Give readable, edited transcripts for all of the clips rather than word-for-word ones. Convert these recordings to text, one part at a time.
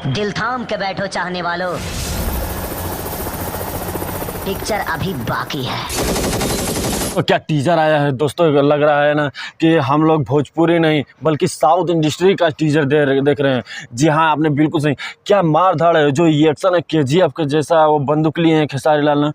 दिल थाम के बैठो चाहने वालों, पिक्चर अभी बाकी है। तो क्या टीजर आया है दोस्तों, लग रहा है ना कि हम लोग भोजपुरी नहीं बल्कि साउथ इंडस्ट्री का टीजर देख रहे हैं। जी हाँ, आपने बिल्कुल सही। क्या मार धाड़ है, जो ये एक्शन है केजीएफ के जैसा, वो बंदूक लिए हैं खेसारी लाल ने,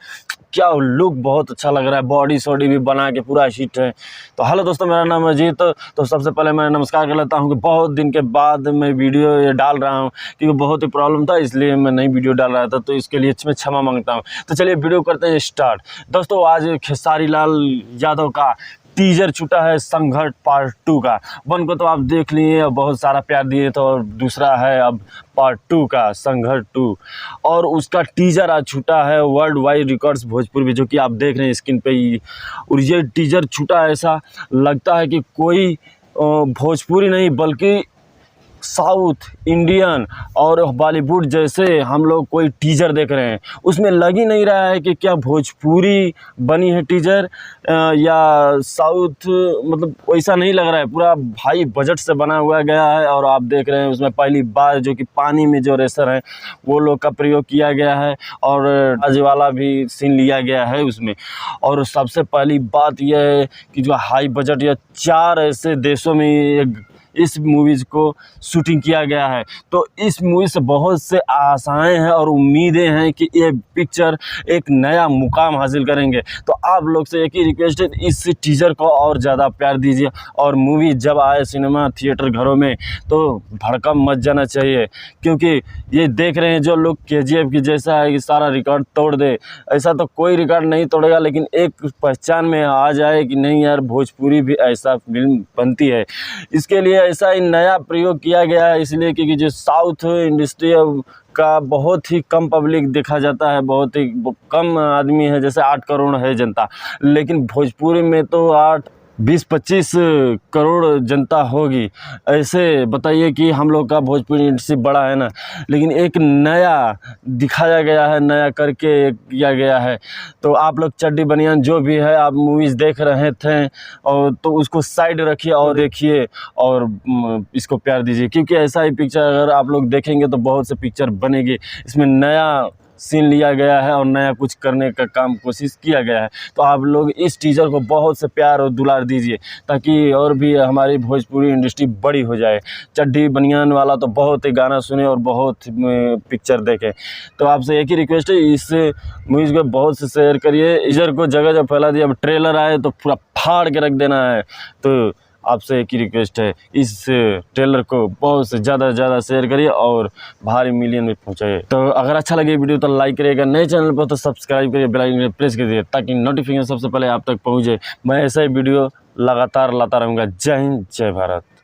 क्या लुक बहुत अच्छा लग रहा है, बॉडी सॉडी भी बना के पूरा हिट है। तो हेलो दोस्तों, मेरा नाम है अजीत। तो सबसे पहले मैं नमस्कार कर लेता हूँ कि बहुत दिन के बाद मैं वीडियो ये डाल रहा हूँ, क्योंकि बहुत ही प्रॉब्लम था, इसलिए मैं नई वीडियो डाल रहा था, तो इसके लिए मैं क्षमा मांगता हूँ। तो चलिए वीडियो करते हैं स्टार्ट। दोस्तों, आज खेसारी लाल यादव का टीजर छूटा है संघर्ष पार्ट 2 का। 1 को तो आप देख लिए, बहुत सारा प्यार दिए, तो और दूसरा है अब पार्ट 2 का संघर्ष 2, और उसका टीजर आज छूटा है वर्ल्ड वाइड रिकॉर्ड्स भोजपुर भी, जो कि आप देख रहे हैं स्क्रीन पे ही। और ये टीजर छूटा, ऐसा लगता है कि कोई भोजपुरी नहीं बल्कि साउथ इंडियन और बॉलीवुड जैसे हम लोग कोई टीजर देख रहे हैं। उसमें लग ही नहीं रहा है कि क्या भोजपुरी बनी है टीजर या साउथ, मतलब वैसा नहीं लग रहा है। पूरा हाई बजट से बना हुआ गया है, और आप देख रहे हैं उसमें पहली बार जो कि पानी में जो रेसर हैं वो लोग का प्रयोग किया गया है, और आज वाला भी सीन लिया गया है उसमें। और सबसे पहली बात यह है कि जो हाई बजट या 4 ऐसे देशों में इस मूवीज़ को शूटिंग किया गया है, तो इस मूवी से बहुत से आशाएं हैं और उम्मीदें हैं कि ये पिक्चर एक नया मुकाम हासिल करेंगे। तो आप लोग से एक ही रिक्वेस्ट है, इस टीजर को और ज़्यादा प्यार दीजिए, और मूवी जब आए सिनेमा थिएटर घरों में तो भड़कम मच जाना चाहिए, क्योंकि ये देख रहे हैं जो लोग केजीएफ की जैसा है कि सारा रिकॉर्ड तोड़ दे, ऐसा तो कोई रिकॉर्ड नहीं तोड़ेगा, लेकिन एक पहचान में आ जाए कि नहीं यार, भोजपुरी भी ऐसा फिल्म बनती है। इसके लिए ऐसा ही नया प्रयोग किया गया है, इसलिए क्योंकि जो साउथ इंडस्ट्री का बहुत ही कम पब्लिक देखा जाता है, बहुत ही कम आदमी है, जैसे 8 करोड़ है जनता, लेकिन भोजपुरी में तो 20-25 करोड़ जनता होगी। ऐसे बताइए कि हम लोग का भोजपुरी इंडस्ट्री बड़ा है ना, लेकिन एक नया दिखाया गया है, नया करके किया गया है। तो आप लोग चड्डी बनियान जो भी है आप मूवीज़ देख रहे थे, और तो उसको साइड रखिए और देखिए, और इसको प्यार दीजिए, क्योंकि ऐसा ही पिक्चर अगर आप लोग देखेंगे तो बहुत से पिक्चर बनेगी। इसमें नया सीन लिया गया है और नया कुछ करने का काम कोशिश किया गया है। तो आप लोग इस टीजर को बहुत से प्यार और दुलार दीजिए, ताकि और भी हमारी भोजपुरी इंडस्ट्री बड़ी हो जाए। चड्डी बनियान वाला तो बहुत ही गाना सुने और बहुत पिक्चर देखें। तो आपसे एक ही रिक्वेस्ट है, इस मूवीज़ को बहुत से शेयर करिए, टीजर को जगह जगह फैला दिए। अब ट्रेलर आए तो पूरा फाड़ के रख देना है। तो आपसे एक ही रिक्वेस्ट है, इस ट्रेलर को बहुत से ज़्यादा शेयर करिए और भारी मिलियन में पहुँचाइए। तो अगर अच्छा लगे वीडियो तो लाइक करिएगा, नए चैनल पर तो सब्सक्राइब करिए, बेल आइकन प्रेस करिए, ताकि नोटिफिकेशन सबसे पहले आप तक पहुँचे। मैं ऐसा ही वीडियो लगातार लाता रहूँगा। जय हिंद, जय भारत।